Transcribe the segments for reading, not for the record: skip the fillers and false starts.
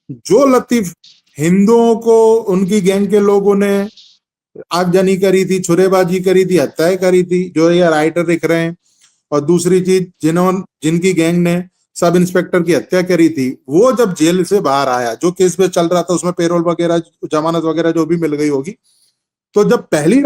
जो लतीफ हिंदुओं को उनकी गैंग के लोगों ने आगजनी करी थी, छुरेबाजी करी थी, हत्याएं करी थी, जो ये राइटर लिख रहे हैं, और दूसरी चीज जिनकी गैंग ने सब इंस्पेक्टर की हत्या करी थी, वो जब जेल से बाहर आया, जो केस पे चल रहा था उसमें पेरोल वगैरह, जमानत वगैरह जो भी मिल गई होगी, तो जब पहली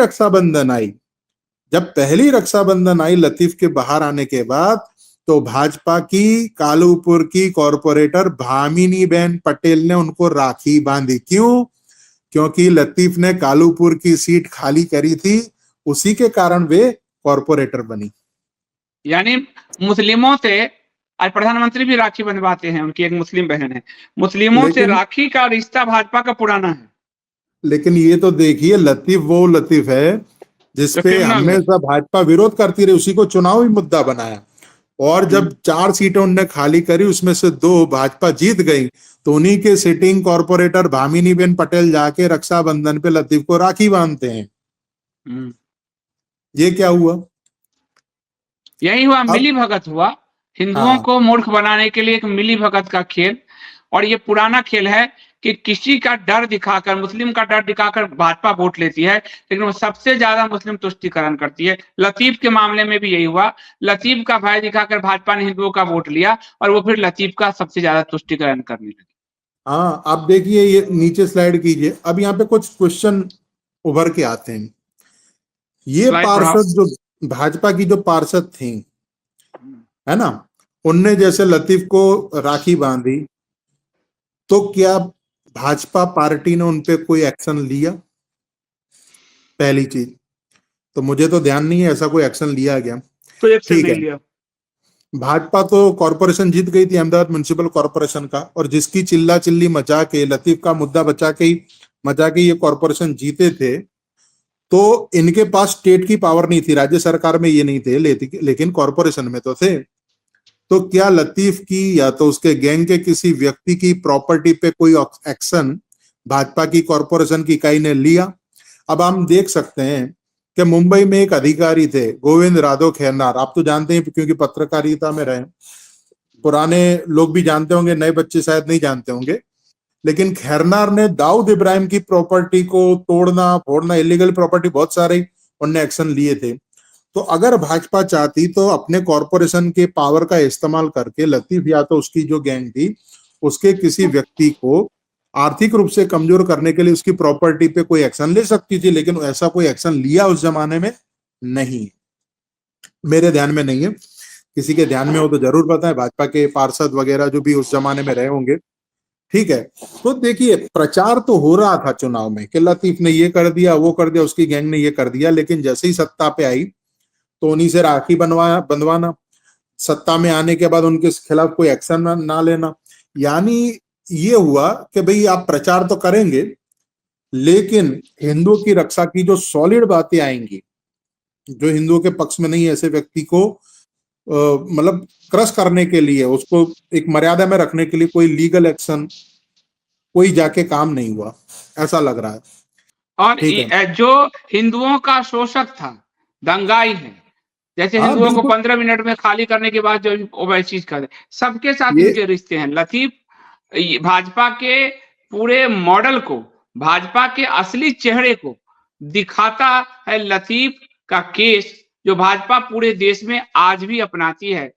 रक्षाबंधन आई लतीफ के बाहर आने के बाद, तो भाजपा की कालूपुर की कॉरपोरेटर भामिनी बहन पटेल ने उनको राखी बांधी। क्यों? क्योंकि लतीफ ने कालूपुर की सीट खाली करी थी, उसी के कारण वे कॉरपोरेटर बनी। यानी मुस्लिमों से आज प्रधानमंत्री भी राखी बंधवाते हैं, उनकी एक मुस्लिम बहन है। मुस्लिमों से राखी का रिश्ता भाजपा का पुराना है। लेकिन ये तो देखिए, लतीफ वो लतीफ है जिसपे हमेशा भाजपा विरोध करती रही, उसी को चुनावी मुद्दा बनाया, और जब 4 सीटें उनने खाली करी उसमें से 2 भाजपा जीत गई, तो उन्हीं के सिटिंग कॉरपोरेटर भामिनी बेन पटेल जाके रक्षाबंधन पे लतीफ को राखी बांधते हैं। ये क्या हुआ? यही हुआ, मिली भगत हुआ। हिंदुओं को मूर्ख बनाने के लिए एक मिली भगत का खेल। और ये पुराना खेल है कि किसी का डर दिखाकर, मुस्लिम का डर दिखाकर भाजपा वोट लेती है, लेकिन वो सबसे ज्यादा मुस्लिम तुष्टीकरण करती है। लतीफ के मामले में भी यही हुआ, लतीफ का भय दिखाकर भाजपा ने हिंदुओं का वोट लिया और वो फिर लतीफ का सबसे ज्यादा तुष्टीकरण करने लगी। हाँ, आप देखिए, ये नीचे स्लाइड कीजिए। अब यहाँ पे कुछ क्वेश्चन उभर के आते हैं। ये पार्षद, जो भाजपा की जो पार्षद थी, है ना, उनने जैसे लतीफ को राखी बांधी, तो क्या भाजपा पार्टी ने उनपे कोई एक्शन लिया? पहली चीज तो मुझे तो ध्यान नहीं है ऐसा कोई एक्शन लिया गया। ठीक है, भाजपा तो कॉर्पोरेशन जीत गई थी, अहमदाबाद म्युनिसिपल कॉर्पोरेशन का, और जिसकी चिल्ला चिल्ली मचा के, लतीफ का मुद्दा मचा के ये कॉर्पोरेशन जीते थे, तो इनके पास स्टेट की पावर नहीं थी, राज्य सरकार में ये नहीं थे, लेकिन कॉर्पोरेशन में तो थे। तो क्या लतीफ की या तो उसके गैंग के किसी व्यक्ति की प्रॉपर्टी पे कोई एक्शन भाजपा की कॉर्पोरेशन की इकाई ने लिया? अब हम देख सकते हैं कि मुंबई में एक अधिकारी थे, गोविंद राघव खैरनार, आप तो जानते हैं क्योंकि पत्रकारिता में रहे, पुराने लोग भी जानते होंगे, नए बच्चे शायद नहीं जानते होंगे, लेकिन खैरनार ने दाऊद इब्राहिम की प्रॉपर्टी को तोड़ना फोड़ना, इलीगल प्रॉपर्टी बहुत सारे उनने एक्शन लिए थे। तो अगर भाजपा चाहती तो अपने कॉर्पोरेशन के पावर का इस्तेमाल करके लतीफ या तो उसकी जो गैंग थी उसके किसी व्यक्ति को आर्थिक रूप से कमजोर करने के लिए उसकी प्रॉपर्टी पे कोई एक्शन ले सकती थी, लेकिन ऐसा कोई एक्शन लिया उस जमाने में नहीं, मेरे ध्यान में नहीं है। किसी के ध्यान में हो तो जरूर बताएं, भाजपा के पार्षद वगैरह जो भी उस जमाने में रहे होंगे। ठीक है, तो देखिए, प्रचार तो हो रहा था चुनाव में कि लतीफ ने ये कर दिया, वो कर दिया, उसकी गैंग ने ये कर दिया, लेकिन जैसे ही सत्ता पे आई तो उन्हीं से राखी बंधवाना, सत्ता में आने के बाद उनके खिलाफ कोई एक्शन ना लेना। यानी ये हुआ कि भाई आप प्रचार तो करेंगे, लेकिन हिंदुओं की रक्षा की जो सॉलिड बातें आएंगी, जो हिंदुओं के पक्ष में नहीं, ऐसे व्यक्ति को मतलब क्रश करने के लिए, उसको एक मर्यादा में रखने के लिए कोई लीगल एक्शन कोई जाके काम नहीं हुआ, ऐसा लग रहा है। और जो हिंदुओं का शोषक था, दंगाई है, जैसे हिंदुओं को 15 मिनट में खाली करने के बाद जो वैसी चीज कर, सबके साथ इनके रिश्ते हैं। लतीफ भाजपा के पूरे मॉडल को, भाजपा के असली चेहरे को दिखाता है लतीफ का केस, जो भाजपा पूरे देश में आज भी अपनाती है।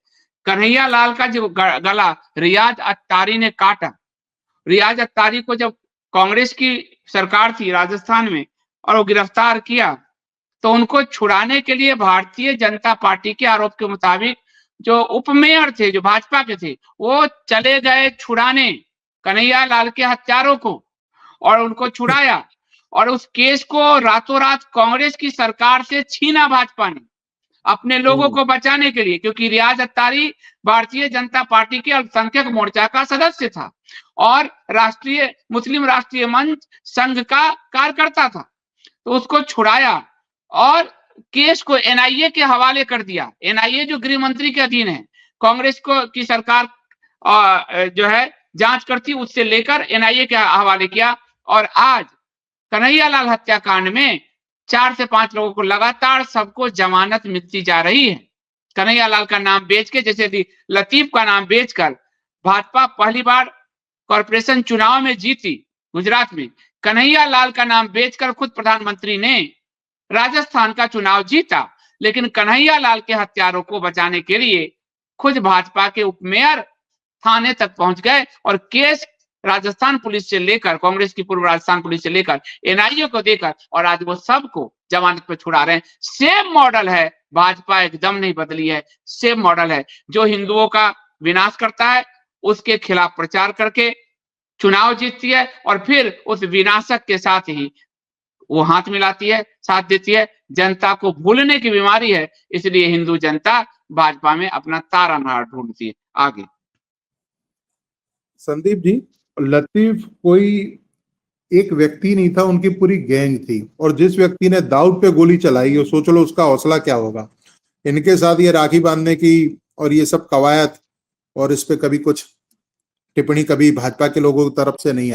कन्हैया लाल का जो गला रियाज अत्तारी ने काटा, रियाज अत्तारी को जब कांग्रेस की सरकार थी राजस्थान में और वो गिरफ्तार किया, तो उनको छुड़ाने के लिए भारतीय जनता पार्टी के आरोप के मुताबिक जो उपमेयर थे, जो भाजपा के थे, वो चले गए छुड़ाने कन्हैया लाल के हत्यारों को, और उनको छुड़ाया, और उस केस को रातों रात कांग्रेस की सरकार से छीना भाजपा ने अपने लोगों को बचाने के लिए, क्योंकि रियाज अत्तारी भारतीय जनता पार्टी के अल्पसंख्यक मोर्चा का सदस्य था और मुस्लिम राष्ट्रीय मंच संघ का कार्यकर्ता था। तो उसको छुड़ाया और केस को एनआईए के हवाले कर दिया। एनआईए जो गृह मंत्री के अधीन है, कांग्रेस की सरकार जो है जांच करती, उससे लेकर एनआईए के हवाले किया। और आज कन्हैयालाल हत्याकांड में 4 से 5 लोगों को लगातार सबको जमानत मिलती जा रही है। कन्हैयालाल का नाम बेच के, जैसे लतीफ का नाम बेचकर भाजपा पहली बार कॉर्पोरेशन चुनाव में जीती गुजरात में, कन्हैया लाल का नाम बेचकर खुद प्रधानमंत्री ने राजस्थान का चुनाव जीता, लेकिन कन्हैया लाल के हत्यारों को बचाने के लिए खुद भाजपा के उपमेयर थाने तक पहुंच गए और केस राजस्थान पुलिस से लेकर, कांग्रेस की पूर्व राजस्थान पुलिस से लेकर एनआईए को देकर, और आज वो सबको जमानत पे छुड़ा रहे हैं। सेम मॉडल है, भाजपा एकदम नहीं बदली है, सेम मॉडल है। जो हिंदुओं का विनाश करता है उसके खिलाफ प्रचार करके चुनाव जीतती है और फिर उस विनाशक के साथ ही वो हाथ मिलाती है, साथ देती है। जनता को भूलने की बीमारी है, इसलिए हिंदू जनता भाजपा में अपना तारनहार ढूंढती है। आगे संदीप जी, लतीफ कोई एक व्यक्ति नहीं था, उनकी पूरी गैंग थी, और जिस व्यक्ति ने दाऊद पे गोली चलाई हो, सोच लो उसका हौसला क्या होगा। इनके साथ ये राखी बांधने की और ये सब कवायद और इस पे कभी कुछ टिप्पणी कभी भाजपा के लोगों की तरफ से नहीं आई।